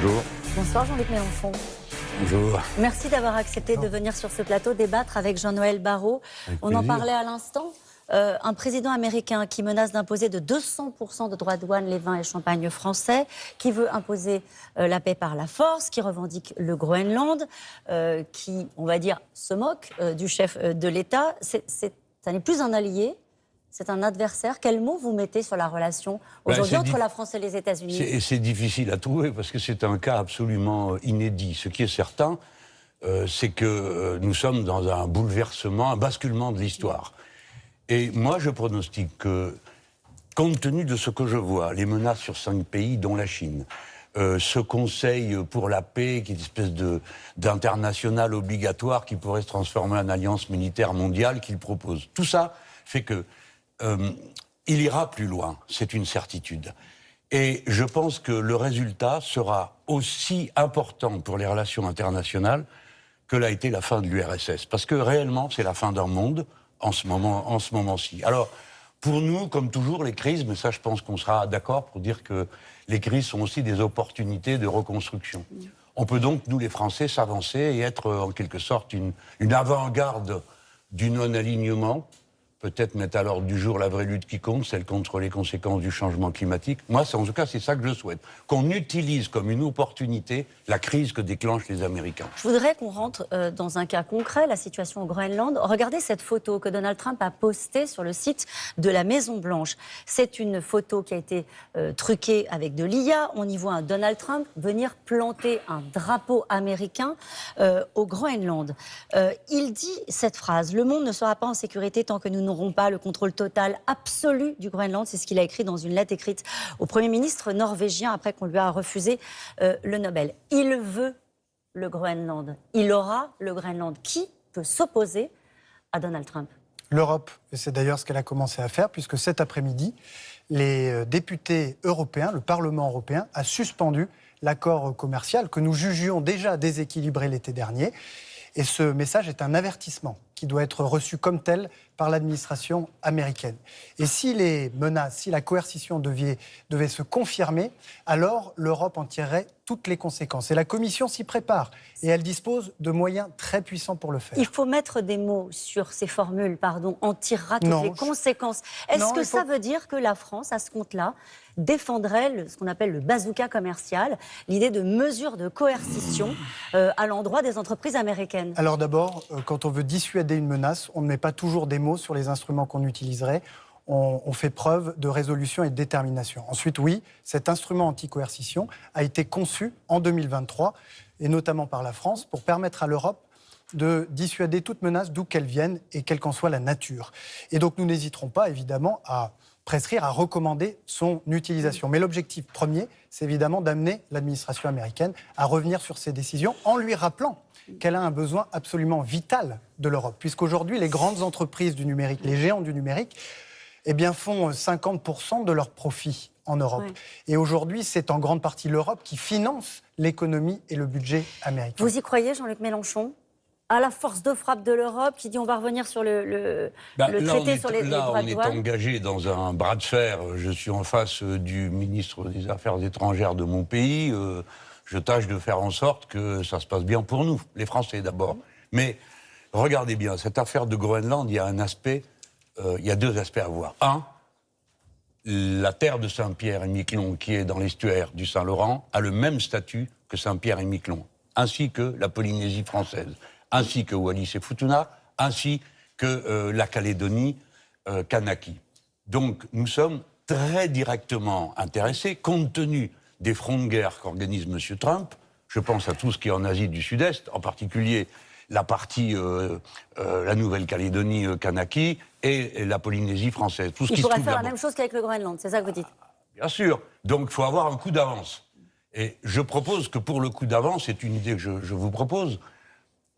Bonjour. Bonsoir Jean-Luc Mélenchon. Bonjour. Merci d'avoir accepté de venir sur ce plateau débattre avec Jean-Noël Barrot. On en parlait à l'instant. Un président américain qui menace d'imposer de 200% de droits de douane les vins et champagnes français, qui veut imposer la paix par la force, qui revendique le Groenland, qui, on va dire, se moque du chef de l'État. Ça n'est plus un allié, c'est un adversaire. Quel mot vous mettez sur la relation aujourd'hui entre la France et les États-Unis? C'est difficile à trouver parce que c'est un cas absolument inédit. Ce qui est certain, c'est que nous sommes dans un bouleversement, un basculement de l'histoire. Et moi, je pronostique que, compte tenu de ce que je vois, les menaces sur 5 pays, dont la Chine, ce conseil pour la paix, qui est une espèce d'international obligatoire qui pourrait se transformer en alliance militaire mondiale qu'il propose, tout ça fait que il ira plus loin, c'est une certitude. Et je pense que le résultat sera aussi important pour les relations internationales que l'a été la fin de l'URSS. Parce que réellement, c'est la fin d'un monde en ce moment-ci. Alors, pour nous, comme toujours, les crises, mais ça, je pense qu'on sera d'accord pour dire que les crises sont aussi des opportunités de reconstruction. On peut donc, nous les Français, s'avancer et être en quelque sorte une avant-garde du non-alignement. Peut-être mettre à l'ordre du jour la vraie lutte qui compte, celle contre les conséquences du changement climatique. Moi, en tout cas, c'est ça que je souhaite. Qu'on utilise comme une opportunité la crise que déclenchent les Américains. Je voudrais qu'on rentre dans un cas concret, la situation au Groenland. Regardez cette photo que Donald Trump a postée sur le site de la Maison-Blanche. C'est une photo qui a été truquée avec de l'IA. On y voit un Donald Trump venir planter un drapeau américain au Groenland. Il dit cette phrase: « Le monde ne sera pas en sécurité tant que nous n'aurons pas le contrôle total absolu du Groenland ». C'est ce qu'il a écrit dans une lettre écrite au Premier ministre norvégien après qu'on lui a refusé le Nobel. Il veut le Groenland. Il aura le Groenland. Qui peut s'opposer à Donald Trump? L'Europe. Et c'est d'ailleurs ce qu'elle a commencé à faire, puisque cet après-midi, les députés européens, le Parlement européen, a suspendu l'accord commercial que nous jugions déjà déséquilibré l'été dernier. Et ce message est un avertissement qui doit être reçu comme tel par l'administration américaine. Et si les menaces, si la coercition devait se confirmer, alors l'Europe en tirerait toutes les conséquences. Et la Commission s'y prépare et elle dispose de moyens très puissants pour le faire. Il faut mettre des mots sur ces formules, pardon, en tirera toutes les conséquences. Est-ce que ça veut dire que la France, à ce compte-là, défendrait ce qu'on appelle le bazooka commercial, l'idée de mesures de coercition à l'endroit des entreprises américaines? Alors d'abord, quand on veut dissuader une menace, on ne met pas toujours des mots sur les instruments qu'on utiliserait. On fait preuve de résolution et de détermination. Ensuite, oui, cet instrument anti-coercition a été conçu en 2023, et notamment par la France, pour permettre à l'Europe de dissuader toute menace d'où qu'elle vienne et quelle qu'en soit la nature. Et donc nous n'hésiterons pas, évidemment, à prescrire, à recommander son utilisation. Mais l'objectif premier, c'est évidemment d'amener l'administration américaine à revenir sur ses décisions en lui rappelant qu'elle a un besoin absolument vital de l'Europe. Puisqu'aujourd'hui, les grandes entreprises du numérique, les géants du numérique, eh bien, font 50% de leurs profits en Europe. Oui. Et aujourd'hui, c'est en grande partie l'Europe qui finance l'économie et le budget américain. Vous y croyez, Jean-Luc Mélenchon ? À la force de frappe de l'Europe, qui dit on va revenir sur le traité sur les droits de douane. Là, on est engagé dans un bras de fer. Je suis en face du ministre des Affaires étrangères de mon pays. Je tâche de faire en sorte que ça se passe bien pour nous, les Français d'abord. Mais regardez bien, cette affaire de Groenland, il y a un aspect, il y a deux aspects à voir. Un, la terre de Saint-Pierre-et-Miquelon, qui est dans l'estuaire du Saint-Laurent, a le même statut que Saint-Pierre-et-Miquelon, ainsi que la Polynésie française, ainsi que Wallis et Futuna, ainsi que la Calédonie Kanaki. Donc nous sommes très directement intéressés, compte tenu des fronts de guerre qu'organise M. Trump. Je pense à tout ce qui est en Asie du Sud-Est, en particulier la partie, la Nouvelle-Calédonie Kanaki et la Polynésie française. Tout ce Il pourrait faire la même chose qu'avec le Groenland, c'est ça que vous dites? Bien sûr. Donc il faut avoir un coup d'avance. Et je propose que pour le coup d'avance, c'est une idée que je vous propose,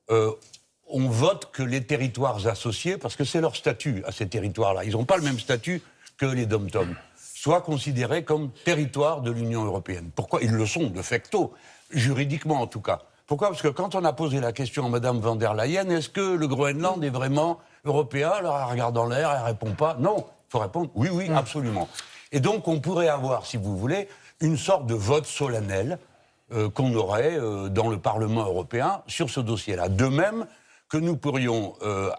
on vote que les territoires associés, parce que c'est leur statut à ces territoires-là, ils n'ont pas le même statut que les dom-toms, soient considérés comme territoires de l'Union européenne. Pourquoi? Ils le sont, de facto, juridiquement en tout cas. Pourquoi? Parce que quand on a posé la question à Mme von der Leyen, est-ce que le Groenland est vraiment européen? Alors elle regarde en l'air, elle ne répond pas. Non, il faut répondre oui, oui, absolument. Et donc on pourrait avoir, si vous voulez, une sorte de vote solennel qu'on aurait dans le Parlement européen sur ce dossier-là. De même que nous pourrions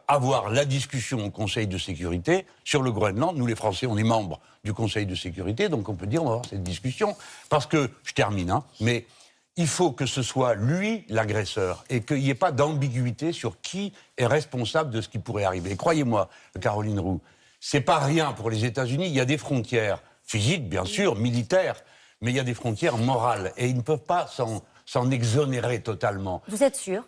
avoir la discussion au Conseil de sécurité sur le Groenland. Nous, les Français, on est membres du Conseil de sécurité, donc on peut dire on va avoir cette discussion. Parce que, je termine, mais il faut que ce soit lui l'agresseur et qu'il n'y ait pas d'ambiguïté sur qui est responsable de ce qui pourrait arriver. Et croyez-moi, Caroline Roux, c'est pas rien pour les États-Unis. Il y a des frontières physiques, bien sûr, militaires, mais il y a des frontières morales et ils ne peuvent pas s'en exonérer totalement. Vous êtes sûr ?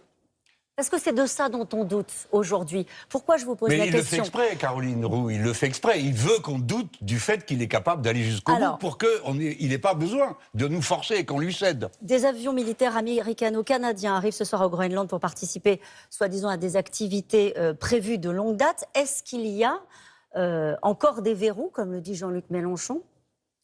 Parce que c'est de ça dont on doute aujourd'hui. Pourquoi je vous pose la question ? Mais il le fait exprès, Caroline Roux, il le fait exprès. Il veut qu'on doute du fait qu'il est capable d'aller jusqu'au bout pour qu'il n'ait pas besoin de nous forcer et qu'on lui cède. Des avions militaires américano-canadiens arrivent ce soir au Groenland pour participer, soi-disant, à des activités prévues de longue date. Est-ce qu'il y a encore des verrous, comme le dit Jean-Luc Mélenchon,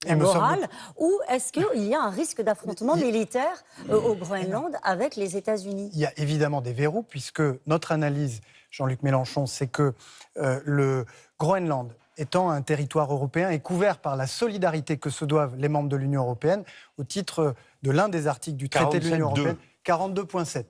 morale, ou est-ce qu'il y a un risque d'affrontement militaire au Groenland avec les États-Unis ? Il y a évidemment des verrous, puisque notre analyse, Jean-Luc Mélenchon, c'est que le Groenland, étant un territoire européen, est couvert par la solidarité que se doivent les membres de l'Union européenne au titre de l'un des articles du traité de l'Union européenne. 42.7.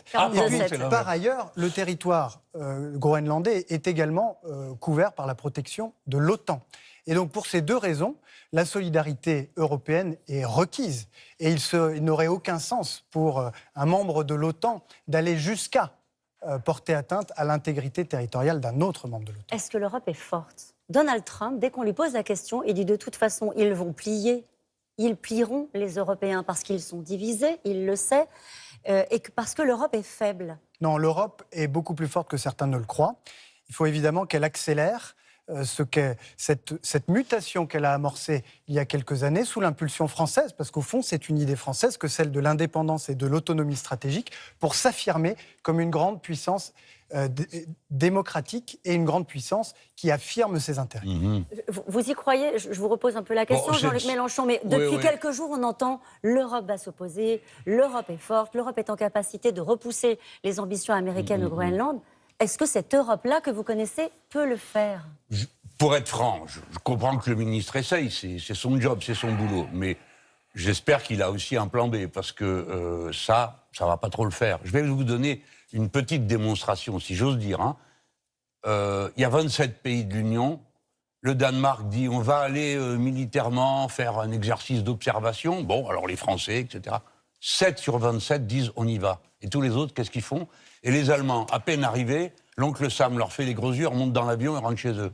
Et puis, par ailleurs, le territoire groenlandais est également couvert par la protection de l'OTAN. Et donc, pour ces deux raisons, la solidarité européenne est requise. Et il n'aurait aucun sens pour un membre de l'OTAN d'aller jusqu'à porter atteinte à l'intégrité territoriale d'un autre membre de l'OTAN. Est-ce que l'Europe est forte ? Donald Trump, dès qu'on lui pose la question, il dit de toute façon, ils vont plier. Ils plieront, les Européens, parce qu'ils sont divisés, il le sait, et parce que l'Europe est faible. Non, l'Europe est beaucoup plus forte que certains ne le croient. Il faut évidemment qu'elle accélère cette mutation qu'elle a amorcée il y a quelques années sous l'impulsion française, parce qu'au fond, c'est une idée française que celle de l'indépendance et de l'autonomie stratégique pour s'affirmer comme une grande puissance démocratique et une grande puissance qui affirme ses intérêts. Vous y croyez ? Je vous repose un peu la question, Jean-Luc Mélenchon, mais depuis quelques jours, on entend l'Europe va s'opposer, l'Europe est forte, l'Europe est en capacité de repousser les ambitions américaines au Groenland. Est-ce que cette Europe-là que vous connaissez peut le faire ? Pour être franc, je comprends que le ministre essaye, c'est son job, c'est son boulot, mais j'espère qu'il a aussi un plan B, parce que ça va pas trop le faire. Je vais vous donner une petite démonstration, si j'ose dire. Il y a 27 pays de l'Union. Le Danemark dit on va aller militairement faire un exercice d'observation. Bon, alors les Français, etc. 7 sur 27 disent on y va. Et tous les autres, qu'est-ce qu'ils font ? Et les Allemands, à peine arrivés, l'oncle Sam leur fait les gros yeux, remontent dans l'avion et rentrent chez eux.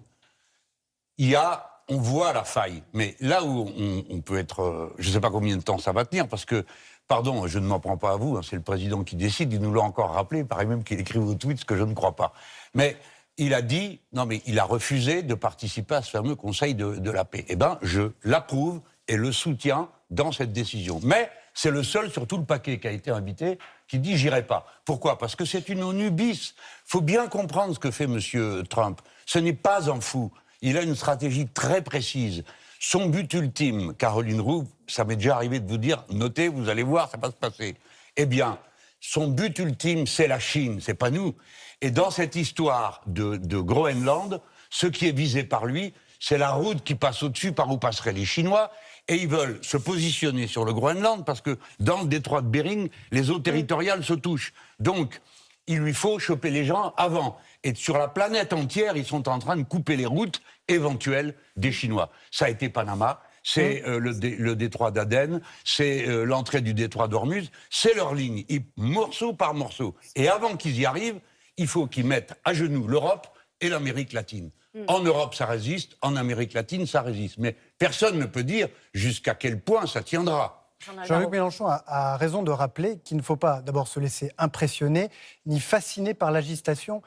On voit la faille. Mais là où on peut être... je ne sais pas combien de temps ça va tenir, parce que, pardon, je ne m'en prends pas à vous, c'est le président qui décide, il nous l'a encore rappelé, il paraît même qu'il écrit au tweet, ce que je ne crois pas. Mais il a dit, il a refusé de participer à ce fameux Conseil de la paix. Eh bien, je l'approuve et le soutiens dans cette décision. Mais c'est le seul sur tout le paquet qui a été invité qui dit « j'irai pas ». Pourquoi ? Parce que c'est une ONU bis. Il faut bien comprendre ce que fait M. Trump. Ce n'est pas un fou. Il a une stratégie très précise. Son but ultime, Caroline Roux, ça m'est déjà arrivé de vous dire, notez, vous allez voir, ça va se passer. Eh bien, son but ultime, c'est la Chine, c'est pas nous. Et dans cette histoire de Groenland, ce qui est visé par lui, c'est la route qui passe au-dessus par où passeraient les Chinois. Et ils veulent se positionner sur le Groenland parce que dans le détroit de Bering, les eaux territoriales se touchent. Donc, il lui faut choper les gens avant. Et sur la planète entière, ils sont en train de couper les routes éventuelles des Chinois. Ça a été Panama, c'est le détroit d'Aden, c'est l'entrée du détroit d'Ormuz, c'est leur ligne, morceau par morceau. Et avant qu'ils y arrivent, il faut qu'ils mettent à genoux l'Europe et l'Amérique latine. En Europe, ça résiste, en Amérique latine, ça résiste. Mais personne ne peut dire jusqu'à quel point ça tiendra. Jean-Luc Mélenchon a raison de rappeler qu'il ne faut pas d'abord se laisser impressionner ni fasciner par l'agitation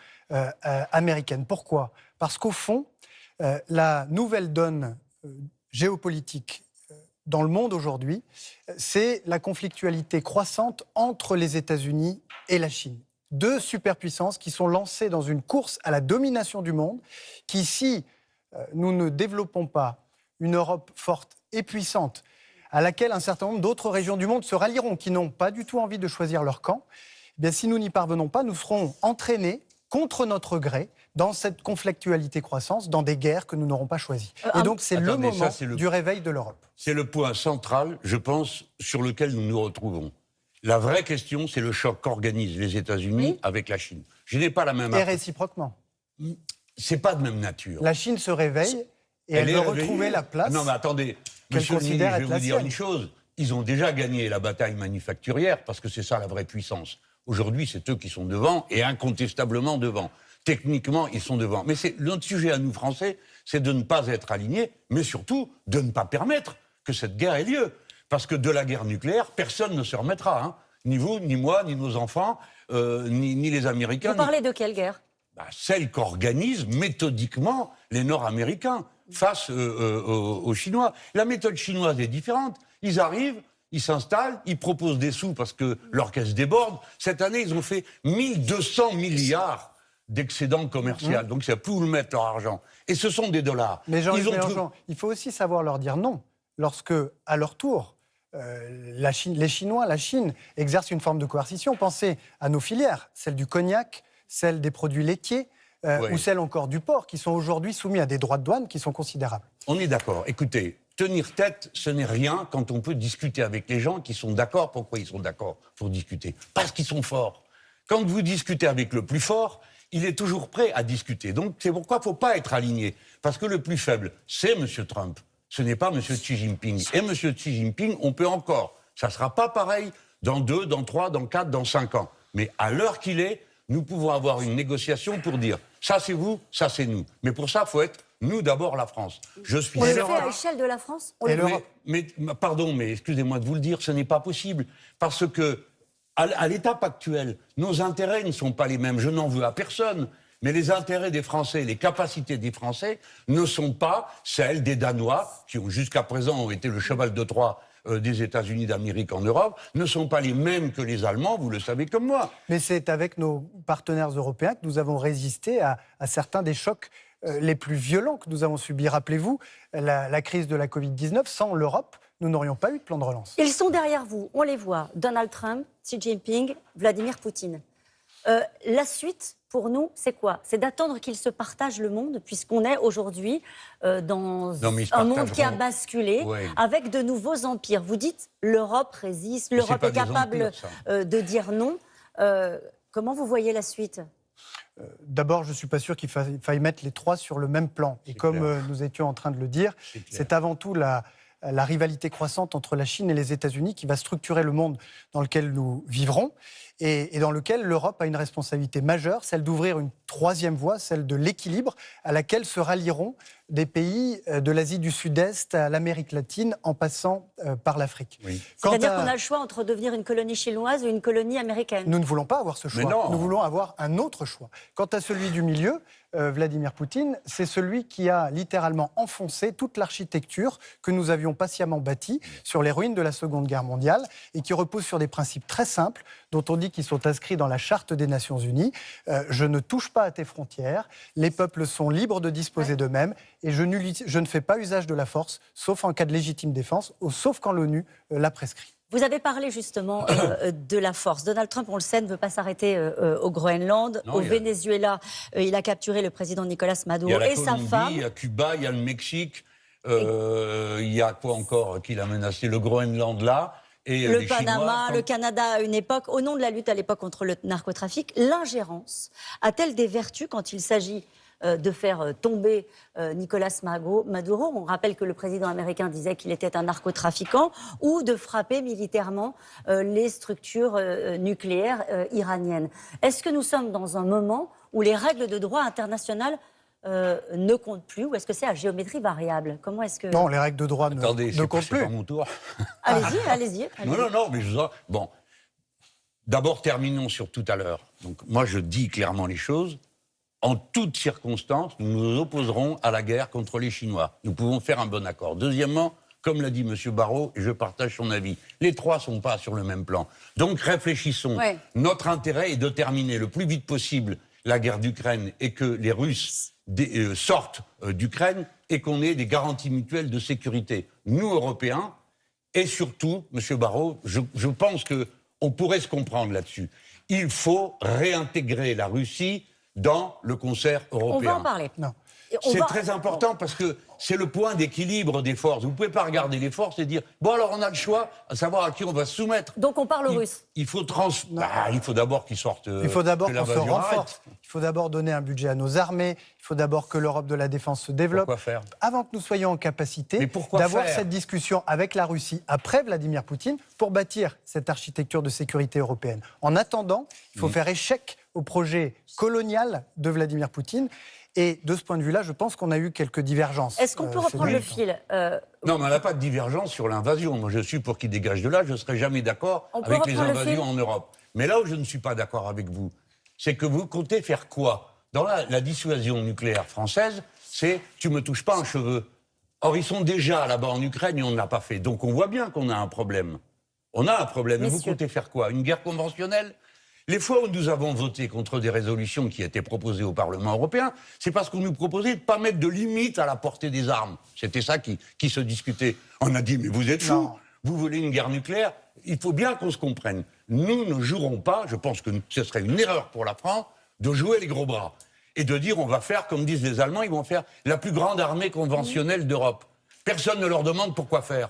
américaine. Pourquoi ? Parce qu'au fond, la nouvelle donne géopolitique dans le monde aujourd'hui, c'est la conflictualité croissante entre les États-Unis et la Chine. Deux superpuissances qui sont lancées dans une course à la domination du monde, qui, si nous ne développons pas une Europe forte et puissante, à laquelle un certain nombre d'autres régions du monde se rallieront, qui n'ont pas du tout envie de choisir leur camp, eh bien, si nous n'y parvenons pas, nous serons entraînés contre notre gré dans cette conflictualité croissance, dans des guerres que nous n'aurons pas choisies. Et donc c'est le moment du réveil de l'Europe. C'est le point central, je pense, sur lequel nous nous retrouvons. La vraie question, c'est le choc qu'organisent les États-Unis avec la Chine. Je n'ai pas la même... Et réciproquement. C'est pas de même nature. La Chine se réveille et elle veut retrouver la place. Non, mais attendez, monsieur le ministre, je vais vous dire une chose. Ils ont déjà gagné la bataille manufacturière parce que c'est ça la vraie puissance. Aujourd'hui, c'est eux qui sont devant et incontestablement devant. Techniquement, ils sont devant. Mais notre sujet à nous, Français, c'est de ne pas être alignés, mais surtout de ne pas permettre que cette guerre ait lieu. Parce que de la guerre nucléaire, personne ne se remettra. Hein. Ni vous, ni moi, ni nos enfants, ni les Américains. Vous parlez de quelle guerre ? Celle qu'organisent méthodiquement les Nord-Américains face aux Chinois. La méthode chinoise est différente. Ils arrivent, ils s'installent, ils proposent des sous parce que leur caisse déborde. Cette année, ils ont fait 1200 milliards d'excédents commerciaux. Donc, c'est plus où le mettre leur argent. Et ce sont des dollars. Mais Jean-Yves Mélenchon, il faut aussi savoir leur dire non. Lorsque, à leur tour, les Chinois, la Chine, exercent une forme de coercition. Pensez à nos filières, celle du cognac, celle des produits laitiers, ou celle encore du porc, qui sont aujourd'hui soumis à des droits de douane qui sont considérables. On est d'accord. Écoutez, tenir tête, ce n'est rien quand on peut discuter avec les gens qui sont d'accord. Pourquoi ils sont d'accord pour discuter? Parce qu'ils sont forts. Quand vous discutez avec le plus fort, il est toujours prêt à discuter. Donc c'est pourquoi il ne faut pas être aligné. Parce que le plus faible, c'est M. Trump. Ce n'est pas M. Xi Jinping. Et M. Xi Jinping, on peut encore. Ça ne sera pas pareil dans 2, dans 3, dans 4, dans 5 ans. Mais à l'heure qu'il est, nous pouvons avoir une négociation pour dire ça c'est vous, ça c'est nous. Mais pour ça, il faut être nous d'abord la France. Je suis on le fait à l'échelle de la France. Pardon, mais excusez-moi de vous le dire, ce n'est pas possible. Parce que, à l'étape actuelle, nos intérêts ne sont pas les mêmes. Je n'en veux à personne. Mais les intérêts des Français, les capacités des Français ne sont pas celles des Danois, qui jusqu'à présent ont été le cheval de Troie des États-Unis d'Amérique en Europe, ne sont pas les mêmes que les Allemands, vous le savez comme moi. Mais c'est avec nos partenaires européens que nous avons résisté à certains des chocs les plus violents que nous avons subis. Rappelez-vous, la crise de la Covid-19, sans l'Europe, nous n'aurions pas eu de plan de relance. Ils sont derrière vous, on les voit. Donald Trump, Xi Jinping, Vladimir Poutine. La suite, pour nous, c'est quoi? C'est d'attendre qu'ils se partagent le monde, puisqu'on est aujourd'hui dans un monde qui a basculé, avec de nouveaux empires. Vous dites, l'Europe résiste, l'Europe est capable de dire non. Comment vous voyez la suite? D'abord, je ne suis pas sûr qu'il faille mettre les trois sur le même plan. Et comme nous étions en train de le dire, c'est avant tout la rivalité croissante entre la Chine et les États-Unis qui va structurer le monde dans lequel nous vivrons et dans lequel l'Europe a une responsabilité majeure, celle d'ouvrir une troisième voie, celle de l'équilibre, à laquelle se rallieront des pays de l'Asie du Sud-Est à l'Amérique latine, en passant par l'Afrique. Oui. C'est-à-dire qu'on a le choix entre devenir une colonie chinoise ou une colonie américaine. Nous ne voulons pas avoir ce choix. Nous voulons avoir un autre choix. Quant à celui du milieu, Vladimir Poutine, c'est celui qui a littéralement enfoncé toute l'architecture que nous avions patiemment bâtie sur les ruines de la Seconde Guerre mondiale et qui repose sur des principes très simples dont on dit qu'ils sont inscrits dans la Charte des Nations Unies. Je ne touche pas à tes frontières, les peuples sont libres de disposer d'eux-mêmes et je ne fais pas usage de la force, sauf en cas de légitime défense, ou sauf quand l'ONU l'a prescrit. Vous avez parlé justement de la force. Donald Trump, on le sait, ne veut pas s'arrêter au Groenland, au Venezuela. Il a capturé le président Nicolas Maduro et sa femme. Il y a Cuba, il y a le Mexique, il y a quoi encore qu'il a menacé? Le Groenland là. Et le Panama, le Canada à une époque, au nom de la lutte à l'époque contre le narcotrafic, l'ingérence a-t-elle des vertus quand il s'agit de faire tomber Nicolas Maduro? On rappelle que le président américain disait qu'il était un narcotrafiquant, ou de frapper militairement les structures nucléaires iraniennes. Est-ce que nous sommes dans un moment où les règles de droit international ne comptent plus, ou est-ce que c'est à géométrie variable? Comment est-ce que... Non, les règles de droit ne comptent plus. C'est pas mon tour. Allez-y. Non, mais bon, d'abord, terminons sur tout à l'heure. Donc, moi, je dis clairement les choses. En toutes circonstances, nous nous opposerons à la guerre contre les Chinois. Nous pouvons faire un bon accord. Deuxièmement, comme l'a dit M. Barrot, et je partage son avis, les trois ne sont pas sur le même plan. Donc, réfléchissons. Ouais. Notre intérêt est de terminer le plus vite possible la guerre d'Ukraine et que les Russes sortent d'Ukraine et qu'on ait des garanties mutuelles de sécurité. Nous, Européens, et surtout, M. Barrot, je pense qu'on pourrait se comprendre là-dessus. Il faut réintégrer la Russie dans le concert européen. On va en parler. Non. C'est très important parce que c'est le point d'équilibre des forces. Vous ne pouvez pas regarder les forces et dire « Bon, alors on a le choix, à savoir à qui on va se soumettre. » Donc on parle russe. Il faut d'abord qu'ils sortent. Il faut d'abord qu'on se l'invasion renforce. arrête. Il faut d'abord donner un budget à nos armées. Il faut d'abord que l'Europe de la défense se développe. Pourquoi faire? Avant que nous soyons en capacité Mais pourquoi d'avoir faire cette discussion avec la Russie après Vladimir Poutine pour bâtir cette architecture de sécurité européenne. En attendant, il faut faire échec au projet colonial de Vladimir Poutine. Et de ce point de vue-là, je pense qu'on a eu quelques divergences. Est-ce qu'on peut reprendre le fil Non, mais on n'a pas de divergence sur l'invasion. Moi, je suis pour qu'il dégage de là. Je ne serai jamais d'accord On peut avec les reprendre le invasions fil en Europe. Mais là où je ne suis pas d'accord avec vous, c'est que vous comptez faire quoi? Dans la dissuasion nucléaire française, c'est « tu me touches pas un cheveu ». Or, ils sont déjà là-bas en Ukraine et on ne l'a pas fait. Donc, on voit bien qu'on a un problème. On a un problème. Et vous comptez faire quoi? Une guerre conventionnelle? Les fois où nous avons voté contre des résolutions qui étaient proposées au Parlement européen, c'est parce qu'on nous proposait de ne pas mettre de limite à la portée des armes. C'était ça qui se discutait. On a dit, mais vous êtes fous, vous voulez une guerre nucléaire? Il faut bien qu'on se comprenne. Nous ne jouerons pas, je pense que ce serait une erreur pour la France, de jouer les gros bras. Et de dire, on va faire, comme disent les Allemands, ils vont faire la plus grande armée conventionnelle d'Europe. Personne ne leur demande pourquoi faire.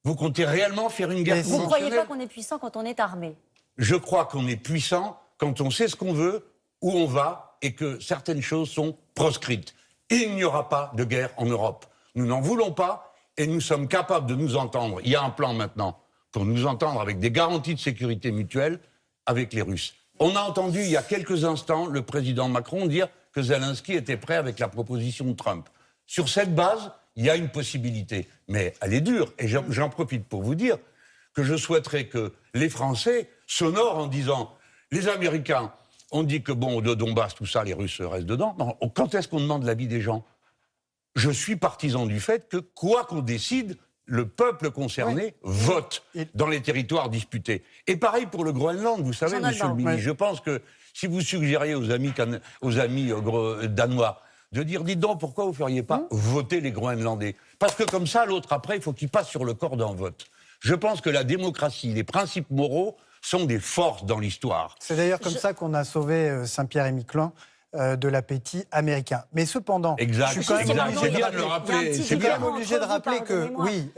Vous comptez réellement faire une guerre conventionnelle? Vous ne croyez pas qu'on est puissant quand on est armé? Je crois qu'on est puissant quand on sait ce qu'on veut, où on va, et que certaines choses sont proscrites. Il n'y aura pas de guerre en Europe. Nous n'en voulons pas, et nous sommes capables de nous entendre. Il y a un plan maintenant pour nous entendre avec des garanties de sécurité mutuelle avec les Russes. On a entendu il y a quelques instants le président Macron dire que Zelensky était prêt avec la proposition de Trump. Sur cette base, il y a une possibilité, mais elle est dure. Et j'en profite pour vous dire que je souhaiterais que les Français s'honorent en disant « les Américains ont dit que bon, de Donbass, tout ça, les Russes restent dedans. » Non, quand est-ce qu'on demande l'avis des gens? Je suis partisan du fait que, quoi qu'on décide, le peuple concerné vote dans les territoires disputés. Et pareil pour le Groenland, vous savez, monsieur le ministre, je pense que si vous suggériez aux amis danois de dire, dites donc, pourquoi vous ne feriez pas voter les Groenlandais? Parce que comme ça, l'autre, après, il faut qu'il passe sur le corps d'un vote. Je pense que la démocratie, les principes moraux sont des forces dans l'histoire. C'est d'ailleurs comme ça qu'on a sauvé Saint-Pierre et Miquelon de l'appétit américain. Mais cependant, exact, je suis quand même c'est bien de le rappeler. C'est bien obligé de rappeler que, oui,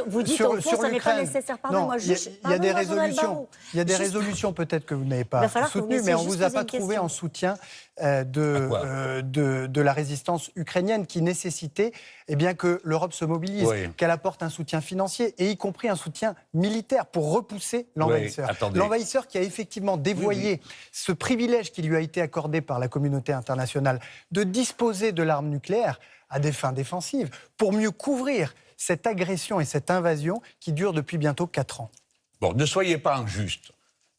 vous dites au fond, ça n'est pas nécessaire. Pardon, il y a des résolutions. Il y a des résolutions peut-être que vous n'avez pas soutenues, mais on ne vous a pas trouvé en soutien de la résistance ukrainienne qui nécessitait que l'Europe se mobilise, qu'elle apporte un soutien financier et y compris un soutien militaire pour repousser l'envahisseur. L'envahisseur qui a effectivement dévoyé ce privilège qui lui a été accordé par la communauté internationale de disposer de l'arme nucléaire à des fins défensives pour mieux couvrir cette agression et cette invasion qui dure depuis bientôt 4 ans. Bon, ne soyez pas injuste.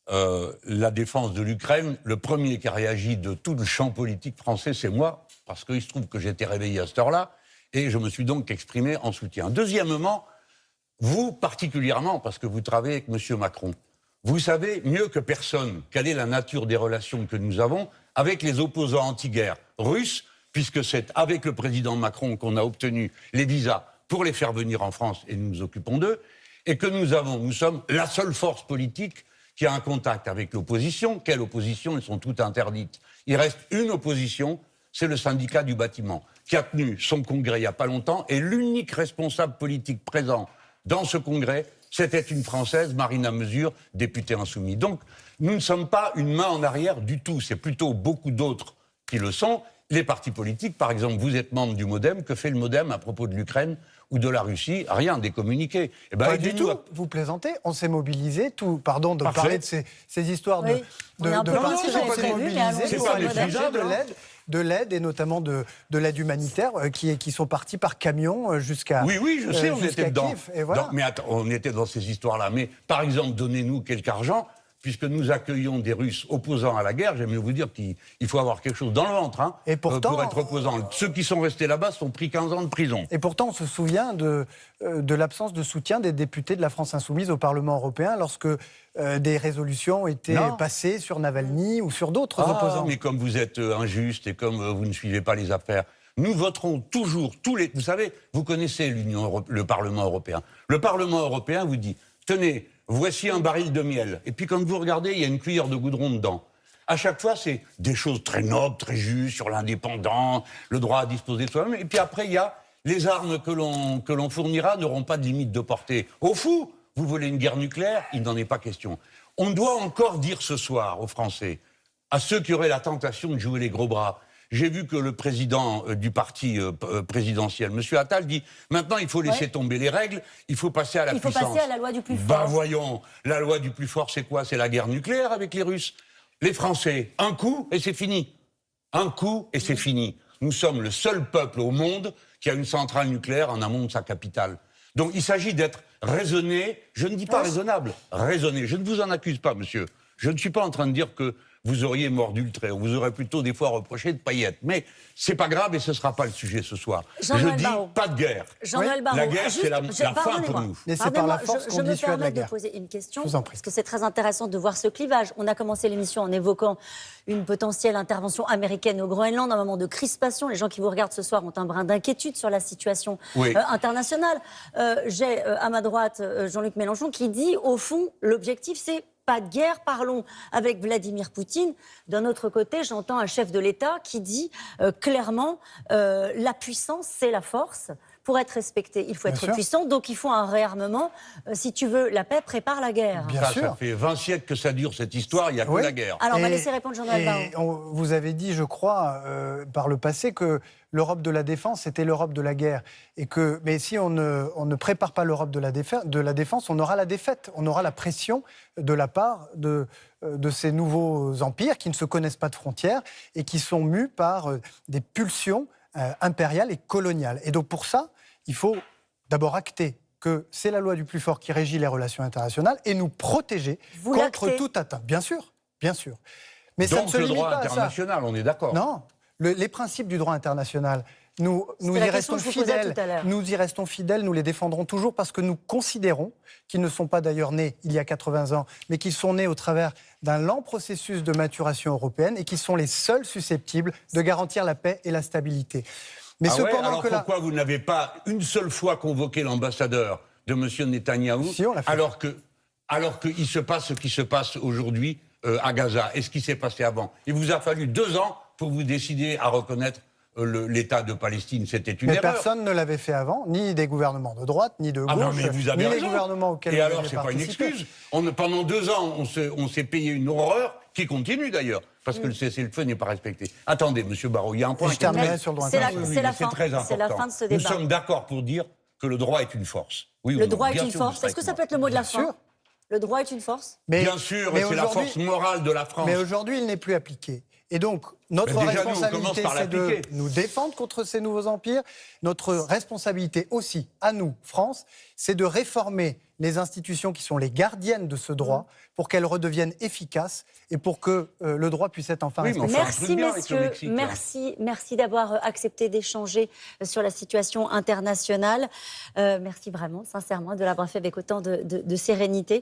La défense de l'Ukraine, le premier qui a réagi de tout le champ politique français, c'est moi, parce qu'il se trouve que j'étais réveillé à cette heure-là, et je me suis donc exprimé en soutien. Deuxièmement, vous particulièrement, parce que vous travaillez avec M. Macron, vous savez mieux que personne quelle est la nature des relations que nous avons avec les opposants anti-guerre russes, puisque c'est avec le président Macron qu'on a obtenu les visas pour les faire venir en France, et nous nous occupons d'eux, et que nous sommes la seule force politique qui a un contact avec l'opposition. Quelle opposition? Elles sont toutes interdites. Il reste une opposition, c'est le syndicat du bâtiment, qui a tenu son congrès il n'y a pas longtemps, et l'unique responsable politique présent dans ce congrès, c'était une Française, Marina Mesure, députée insoumise. Donc, nous ne sommes pas une main en arrière du tout, c'est plutôt beaucoup d'autres qui le sont. Les partis politiques, par exemple, vous êtes membre du MoDem, que fait le MoDem à propos de l'Ukraine ou de la Russie? Rien, des communiqués. Pas du tout, vous plaisantez, on s'est mobilisé, pardon de parler de ces histoires de partis, on s'est mobilisé pour aller chercher de l'aide et notamment de l'aide humanitaire qui sont partis par camion jusqu'à Oui, je sais, on était dedans. Et voilà. Mais attends, on était dans ces histoires-là. Mais par exemple, donnez-nous quelque argent, puisque nous accueillons des Russes opposants à la guerre. J'aime vous dire qu'il faut avoir quelque chose dans le ventre et pourtant, pour être opposant. Ceux qui sont restés là-bas sont pris 15 ans de prison. Et pourtant, on se souvient de l'absence de soutien des députés de la France Insoumise au Parlement européen lorsque des résolutions étaient passées sur Navalny ou sur d'autres opposants. Mais comme vous êtes injuste et comme vous ne suivez pas les affaires, nous voterons toujours Vous savez, vous connaissez le Parlement européen. Le Parlement européen vous dit, tenez, voici un baril de miel. Et puis quand vous regardez, il y a une cuillère de goudron dedans. À chaque fois, c'est des choses très nobles, très justes, sur l'indépendance, le droit à disposer de soi-même. Et puis après, il y a les armes que l'on fournira n'auront pas de limite de portée. Au fou, vous voulez une guerre nucléaire, il n'en est pas question. On doit encore dire ce soir aux Français, à ceux qui auraient la tentation de jouer les gros bras, j'ai vu que le président du parti présidentiel, M. Attal, dit « Maintenant, il faut laisser tomber les règles, il faut passer à la puissance. » Il faut passer à la loi du plus fort. Ben voyons, la loi du plus fort, c'est quoi? C'est la guerre nucléaire avec les Russes. Les Français, un coup et c'est fini. Un coup et c'est fini. Nous sommes le seul peuple au monde qui a une centrale nucléaire en amont de sa capitale. Donc il s'agit d'être raisonné, je ne dis pas raisonnable, raisonné. Je ne vous en accuse pas, monsieur. Je ne suis pas en train de dire que vous auriez mordu le trait. On vous aurait plutôt des fois reproché de paillettes. Mais c'est pas grave et ce ne sera pas le sujet ce soir. Je dis pas de guerre. Jean-Noël Barrot, la guerre, c'est la fin pour nous. Mais c'est par la force qu'on je me dissuade la permets de guerre. poser une question, Je vous en prie. parce que c'est très intéressant de voir ce clivage. On a commencé l'émission en évoquant une potentielle intervention américaine au Groenland, un moment de crispation. Les gens qui vous regardent ce soir ont un brin d'inquiétude sur la situation internationale. J'ai à ma droite Jean-Luc Mélenchon qui dit, au fond, l'objectif c'est pas de guerre, parlons avec Vladimir Poutine. D'un autre côté, j'entends un chef de l'État qui dit clairement la puissance, c'est la force. Pour être respecté, il faut être puissant, donc il faut un réarmement. Si tu veux la paix, prépare la guerre. Bien sûr. Ça fait 20 siècles que ça dure cette histoire, il n'y a que la guerre. Alors on va laisser répondre Jean-Noël Barrot. Vous avez dit, je crois, par le passé que l'Europe de la défense, c'était l'Europe de la guerre. Mais si on ne prépare pas l'Europe de la défense, on aura la défaite. On aura la pression de la part de ces nouveaux empires qui ne se connaissent pas de frontières et qui sont mus par des pulsions impériales et coloniales. Et donc pour ça, il faut d'abord acter que c'est la loi du plus fort qui régit les relations internationales et nous protéger contre toute atteinte. Bien sûr, bien sûr. Mais donc ça ne se le limite droit pas à ça. international, on est d'accord. Non, les principes du droit international, nous y restons fidèles. Nous y restons fidèles, nous les défendrons toujours parce que nous considérons qu'ils ne sont pas d'ailleurs nés il y a 80 ans, mais qu'ils sont nés au travers d'un lent processus de maturation européenne et qui sont les seuls susceptibles de garantir la paix et la stabilité. Mais alors pourquoi vous n'avez pas une seule fois convoqué l'ambassadeur de M. Netanyahou alors qu'il se passe ce qui se passe aujourd'hui à Gaza et ce qui s'est passé avant? Il vous a fallu 2 ans pour vous décider à reconnaître l'État de Palestine. C'était une erreur. Mais personne ne l'avait fait avant, ni des gouvernements de droite, ni de gauche, mais vous avez ni raison. les gouvernements auxquels et vous alors, avez c'est pas une participé. excuse. Pendant 2 ans, on s'est payé une horreur qui continue d'ailleurs, parce que le cessez-le-feu n'est pas respecté. Attendez, M. Barrot, il y a un point je terminerai sur le droit international. C'est la fin de ce débat. Nous sommes d'accord pour dire que le droit est une force. Oui, le droit est une force. Est-ce que ça peut être le mot de la fin? Le droit est une force? Bien sûr, c'est la force morale de la France. Mais aujourd'hui, il n'est plus appliqué. Et donc, notre responsabilité, c'est de nous défendre contre ces nouveaux empires. Notre responsabilité aussi, à nous, France, c'est de réformer les institutions qui sont les gardiennes de ce droit pour qu'elles redeviennent efficaces et pour que le droit puisse être enfin respecté. Merci messieurs, merci d'avoir accepté d'échanger sur la situation internationale. Merci vraiment, sincèrement, de l'avoir fait avec autant de sérénité.